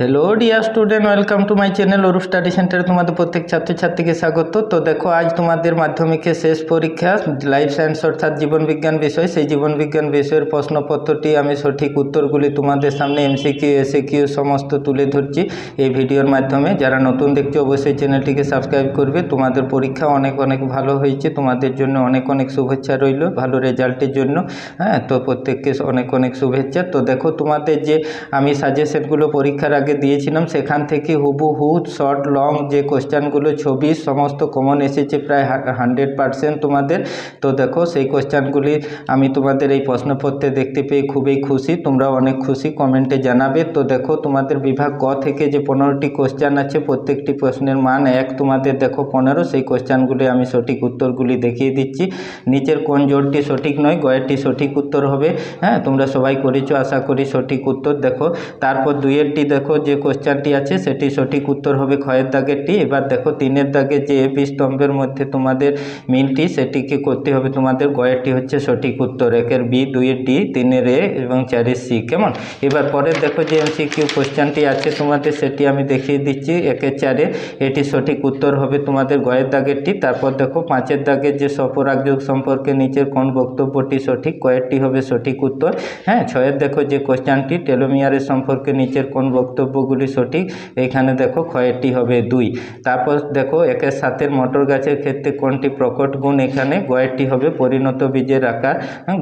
Hello dear student, welcome to my channel और study centre. तुम्हारे प्रत्येक छात्र छात्री के स्वागत। तो देखो आज तुम्हारे माध्यमिक शेष परीक्षा लाइफ साइंस अर्थात जीवन विज्ञान विषय से जीवन विज्ञान विषय प्रश्नपत्रटी आमी सठिक उत्तरगुली तुम्हारे सामने एमसीकिউ एसएकिউ समस्त तुले धरছি এই ভিডিওর মাধ্যমে। যারা নতুন দেখছো অবশ্যই চ্যানেলটিকে সাবস্ক্রাইব করবে। তোমাদের পরীক্ষা অনেক অনেক ভালো হয়েছে, তোমাদের জন্য অনেক অনেক শুভেচ্ছা রইল ভালো রেজাল্টের জন্য। হ্যাঁ, তো প্রত্যেককে অনেক অনেক শুভেচ্ছা। তো দেখো তোমাদের যে আমি সাজেশনগুলো পরীক্ষার আগে দিয়েছিলাম সেখান থেকে হুবহু শর্ট লং যে কোশ্চেনগুলো ছবি সমস্ত কমন এসেছে প্রায় 100% তোমাদের। তো দেখো সেই কোশ্চেনগুলি আমি তোমাদের এই প্রশ্নপত্রে দেখতে পেয়ে খুবই খুশি, তোমরা অনেক খুশি, কমেন্টে জানাবে। তো দেখো তোমাদের বিভাগ ক থেকে যে 15টি কোশ্চেন আছে প্রত্যেকটি প্রশ্নের মান 1, তোমাদের দেখো 15। সেই কোশ্চেনগুলি আমি সঠিক উত্তরগুলি দেখিয়ে দিচ্ছি। নিচের কোন জোড়টি সঠিক নয়, গয়েরটি সঠিক উত্তর হবে। হ্যাঁ, তোমরা সবাই করেছো আশা করি সঠিক উত্তর। দেখো তারপর দুইয়েরটি দেখো যে কোশ্চেনটি আছে সেটি সঠিক উত্তর হবে ক্ষয়ের দাগেরটি। এবার দেখো 3-এর দাগে যে বি স্তম্ভের মধ্যে তোমাদের মিলটি সেটিকে করতে হবে তোমাদের, গয়েরটি হচ্ছে সঠিক উত্তর। 1-এর বি, 2-এর ডি, 3-এর এ এবং 4-এর সি। কেমন? এবার পরের দেখো যে এমসিকিউ কোশ্চেনটি আছে তোমাদের সেটি আমি দেখিয়ে দিচ্ছি। 1-এর 4-এ এটি সঠিক উত্তর হবে তোমাদের গয়ের দাগেরটি। তারপর দেখো 5-এর দাগের যে সপরাগযোগ সম্পর্কে নিচের কোন বক্তব্যটি সঠিক, গয়েরটি হবে সঠিক উত্তর। হ্যাঁ, 6-এর দেখো যে কোশ্চেনটি টেলোমিয়ারের সম্পর্কে নিচের কোন বক্তব্যগুলি সঠিক, এইখানে দেখো ক্ষয়েরটি হবে 2। তারপর দেখো 1-এর 7-এর মটর গাছের ক্ষেত্রে কোনটি প্রকট গুণ, এখানে গয়েরটি হবে পরিণত বীজের আকার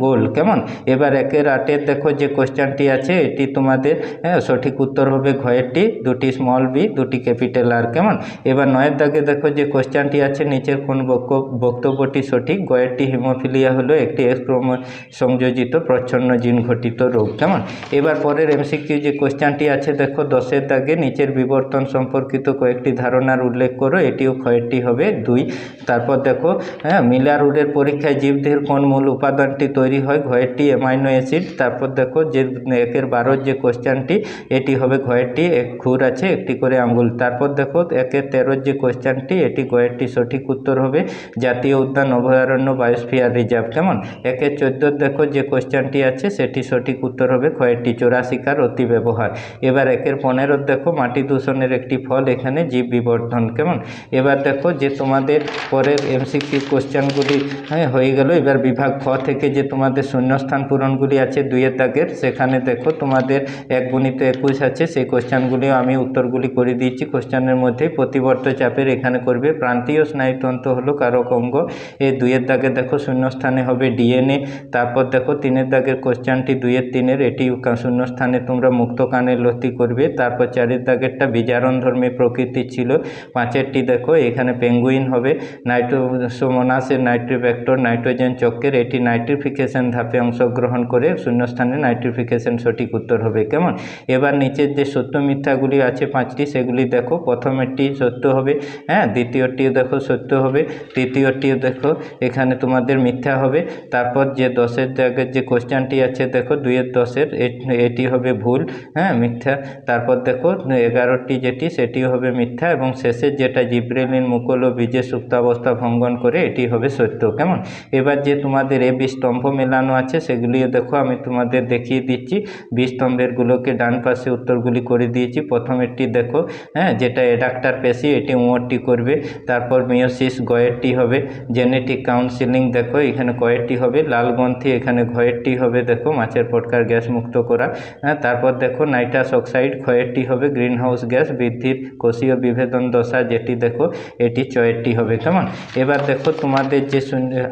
গোল। কেমন? এবার 1-এর 8-এর দেখো যে কোশ্চেনটি আছে এটি তোমাদের সঠিক উত্তর হবে ঘয়েরটি, 2টি স্মল বি 2টি ক্যাপিটাল আর। কেমন? এবার 9-এর দাগে দেখো যে কোশ্চেনটি আছে নিচের কোন বক্তব্যটি সঠিক, গয়েরটি হিমোফিলিয়া হলো একটি এক্স সংযোজিত প্রচ্ছন্ন জিন ঘটিত রোগ। কেমন? এবার পরের এমসিকিউ যে কোশ্চেনটি আছে দেখো 10-এর দাগে নিচের বিবর্তন সম্পর্কিত কয়েকটি ধারণার উল্লেখ করো, এটিও ক্ষয়েরটি হবে 2। তারপর দেখো মিলার রুলের পরীক্ষায় জীবদেহের কোন মূল উপাদানটি তৈরি হয়, ঘয়েরটি অ্যামাইনো অ্যাসিড। তারপর দেখো যে 1-এর 12 যে কোশ্চেনটি এটি হবে ঘয়েরটি, এক খুর আছে একটি করে আঙ্গুল। তারপর দেখো 1-এর 13 যে কোশ্চেনটি এটি গয়েরটি সঠিক উত্তর হবে জাতীয় উদ্যান অভয়ারণ্য বায়োস্ফিয়ার রিজার্ভ। কেমন? 1-এর 14 দেখো যে কোশ্চেনটি আছে সেটি সঠিক উত্তর হবে ক্ষয়েরটি চোরাশিকার অতি ব্যবহার। এবার 1-এর 15 দেখো মাটি দূষণের একটি ফল, এখানে জীব বিবর্ধন। কেমন? এবার দেখো যে তোমাদের পরের এমসিকিউ কোশ্চেনগুলি হয়ে গেল। এবার বিভাগ খ থেকে যে তোমাদের শূন্যস্থান পূরণগুলি আছে 2-এর দাগের, সেখানে দেখো তোমাদের 1x21 আছে, সেই কোশ্চেনগুলিও আমি উত্তরগুলি করে দিয়েছি। কোশ্চেনের মধ্যে প্রতিবর্ত চাপের এখানে করবে প্রান্তীয় স্নায়ুতন্ত্র হলো কারক অঙ্গ। এই 2-এর দাগে দেখো শূন্যস্থানে হবে ডিএনএ। তারপর দেখো 3-এর দাগের কোশ্চেনটি 2-এর 3-এর এটি শূন্যস্থানে তোমরা মুক্ত কানের লতি করবে। তারপর 4-এর দাগেরটা বিজারণধর্মী প্রকৃতির ছিল। 5-এরটি দেখো এখানে পেঙ্গুইন হবে। নাইট্রোমোনাসের নাইট্রোব্যাক্টর নাইট্রোজেন চক্রের এটি নাইট্রিফিকেশন ধাপে অংশগ্রহণ করে, শূন্যস্থানে নাইট্রিফিকেশন সঠিক উত্তর হবে। কেমন? এবার নিচের যে সত্য মিথ্যাগুলি আছে 5টি সেগুলি দেখো। প্রথমেরটি সত্য হবে, হ্যাঁ, দ্বিতীয়টিও দেখো সত্য হবে, তৃতীয়টিও দেখো এখানে তোমাদের মিথ্যা হবে। তারপর যে 10-এর জায়গায় যে কোশ্চেনটি আছে দেখো 2-এর 10-এর এটি হবে ভুল, হ্যাঁ, মিথ্যা। তারপর দেখো 11টি যেটি সেটিও হবে মিথ্যা এবং শেষের যেটা জিব্রেলিন মুকুল ও বীজের সুপ্তাবস্থা ভঙ্গন করে এটি হবে সত্য। কেমন? এবার যে তোমাদের এ বি স্তম্ভ মেলানো আছে সেগুলিও দেখো আমি তোমাদের দেখিয়ে দিচ্ছি। বি স্তম্ভেরগুলোকে ডান পাশে উত্তরগুলি করে দিয়েছি। প্রথমেরটি দেখো, হ্যাঁ, যেটা এডাক্টার পেশি এটি উঁয়োরটি করবে। তারপর মিওসিস গয়েরটি হবে। জেনেটিক কাউন্সিলিং দেখো এখানে কয়েরটি হবে। লাল গ্রন্থি এখানে ঘয়েরটি হবে, দেখো মাছের পটকার গ্যাস মুক্ত করা। হ্যাঁ, তারপর দেখো নাইট্রাস অক্সাইড ক্ষয়েরটি হবে। গ্রিন হাউস গ্যাস বৃদ্ধির কোষীয় বিভেদন দশা যেটি দেখো এটি চয়েরটি হবে। কেমন? এবার দেখো তোমাদের যে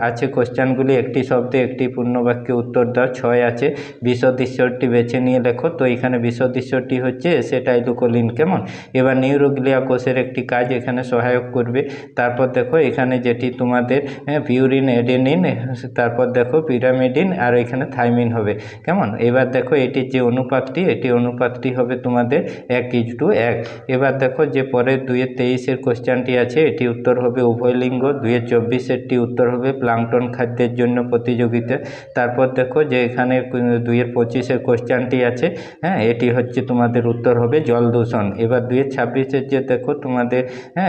আছে কোশ্চেনগুলি একটি শব্দে একটি পূর্ণবাক্যে উত্তর দাও। 6 আছে বিষদৃশ্যটি বেছে নিয়ে লেখো। তো এখানে বিষদৃশ্যটি হচ্ছে এসিটাইলকোলিন। কেমন? এবার নিউরোগ্লিয়া কোষের একটি কাজ এখানে সহায়ক করবে। তারপর দেখো এখানে যেটি তোমাদের পিউরিন এডেনিন, তারপর দেখো পিরামিডিন আর এখানে থাইমিন হবে। কেমন? এবার দেখো এটির যে অনুপাতটি এটি অনুপাতটি হবে তোমাদের 1:1। এবার দেখো যে পরের 2-এর 23-এর কোশ্চেনটি আছে এটি উত্তর হবে উভয়লিঙ্গ। 2-এর 24-এরটি উত্তর হবে প্লাঙ্কটন খাদ্যের জন্য প্রতিযোগিতা। তারপর দেখো যে এখানে 2-এর 25-এর কোশ্চেনটি আছে, হ্যাঁ, এটি হচ্ছে তোমাদের উত্তর হবে জল দূষণ। এবার 2-এর 26-এর যে দেখো তোমাদের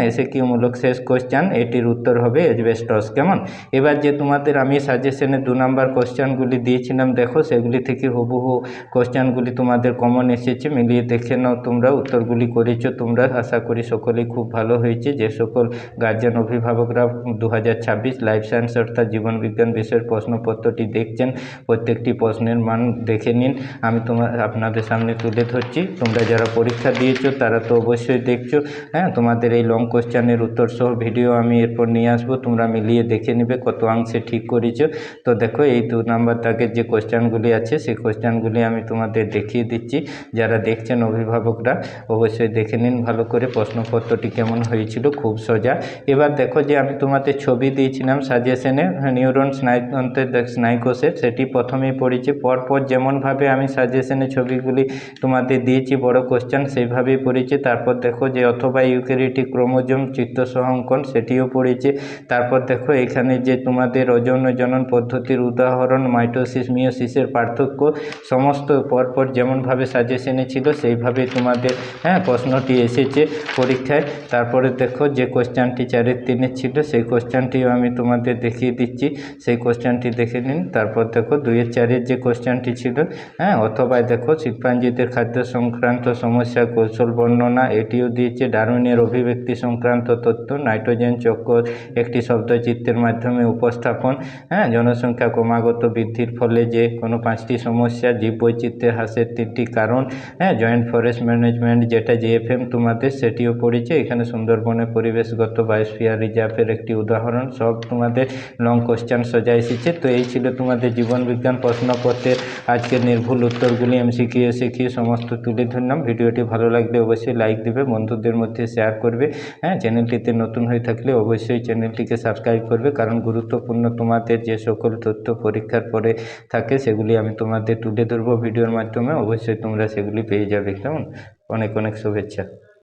এসএকিউমূলক শেষ কোশ্চেন এটির উত্তর হবে অ্যাসবেস্টস। কেমন? এবার যে তোমাদের আমি সাজেশনে 2 নম্বর কোশ্চেনগুলি দিয়েছিলাম দেখো সেগুলি থেকে হুবহু কোশ্চেনগুলি তোমাদের কমন এসেছে, মিলিয়ে দেখে নাও, তোমরা উত্তরগুলি করেছো তোমরা, আশা করি সকলেই খুব ভালো হয়েছে। যে সকল গার্জিয়ান অভিভাবকরা 2026 লাইফ সায়েন্স অর্থাৎ জীবনবিজ্ঞান বিষয়ের প্রশ্নপত্রটি দেখছেন, প্রত্যেকটি প্রশ্নের মান দেখে নিন, আমি আপনাদের সামনে তুলে ধরছি। তোমরা যারা পরীক্ষা দিয়েছো তারা তো অবশ্যই দেখছো, হ্যাঁ, তোমাদের এই লং কোশ্চেনের উত্তর সহ ভিডিও আমি এরপর নিয়ে আসবো, তোমরা মিলিয়ে দেখে নেবে কত অংশে ঠিক করেছো। তো দেখো এই 2 নাম্বার দাগের যে কোশ্চেনগুলি আছে সেই কোশ্চেনগুলি আমি তোমাদের দেখিয়ে দিচ্ছি। যারা দেখছেন অভিভাবকরা অবশ্যই দেখে নিন ভালো করে প্রশ্নপত্রটি কেমন হয়েছিল, খুব সোজা। এবার দেখো যে আমি তোমাদের ছবি দিয়েছিলাম সাজেশনে নিউরন স্নায়ুকোষের, সেটি প্রথমেই পড়েছি, পরপর যেমনভাবে আমি সাজেশনে ছবিগুলি তোমাদের দিয়েছি বড় কোশ্চেন সেইভাবেই পড়েছে। তারপর দেখো যে অথবা ইউক্যারিওটিক ক্রোমোজোম চিত্রসহ অঙ্কন সেটিও পড়েছে। তারপর দেখো এখানে যে তোমাদের অযৌন জনন পদ্ধতির উদাহরণ, মাইটোসিস মিওসিসের পার্থক্য, সমস্ত পরপর যেমনভাবে সাজেশনে ছিল সেইভাবেই তোমাদের প্রশ্নটি এসেছে পরীক্ষায়। তারপরে দেখো যে কোশ্চেনটি 4-এর 3-এর ছিল সেই কোশ্চেনটিও আমি তোমাদের দেখিয়ে দিচ্ছি, সেই কোশ্চেনটি দেখে নিন। তারপর দেখো 2-এর 4-এর যে কোশ্চেনটি ছিল, অথবা দেখো শিম্পাঞ্জিদের খাদ্য সংক্রান্ত সমস্যা কৌশল বর্ণনা, এটিও দিয়েছে। ডারউইনের অভিব্যক্তি সংক্রান্ত তথ্য, নাইট্রোজেন চক্র একটি শব্দচিত্রের মাধ্যমে উপস্থাপন, জনসংখ্যা ক্রমাগত বৃদ্ধির ফলে যে কোনো 5টি সমস্যা, জীববৈচিত্র্যের হ্রাসের 3টি কারণ, জয়েন্ট ফরেস্ট ম্যানেজমেন্ট যেটা JFM তোমাদের সেটিও পড়েছে। এখানে সুন্দরবনের পরিবেশগত বায়োস্ফিয়ার রিজার্ভের একটি উদাহরণ, সব তোমাদের লং কোশ্চেন সোজা এসেছে। তো এই ছিল তোমাদের জীবনবিজ্ঞান প্রশ্নপত্রের আজকের নির্ভুল উত্তরগুলি আমি শিখিয়ে সমস্ত তুলে ধরলাম। ভিডিওটি ভালো লাগলে অবশ্যই লাইক দেবে, বন্ধুদের মধ্যে শেয়ার করবে, চ্যানেলটিতে নতুন হয়ে থাকলে অবশ্যই চ্যানেলটিকে সাবস্ক্রাইব করবে, কারণ গুরুত্বপূর্ণ তোমাদের যে সকল তথ্য পরীক্ষার পরে থাকে সেগুলি আমি তোমাদের তুলে ধরবো ভিডিওর মাধ্যমে, অবশ্যই তোমরা সেগুলি পেয়ে যাবে। কেমন, অনেক অনেক শুভেচ্ছা।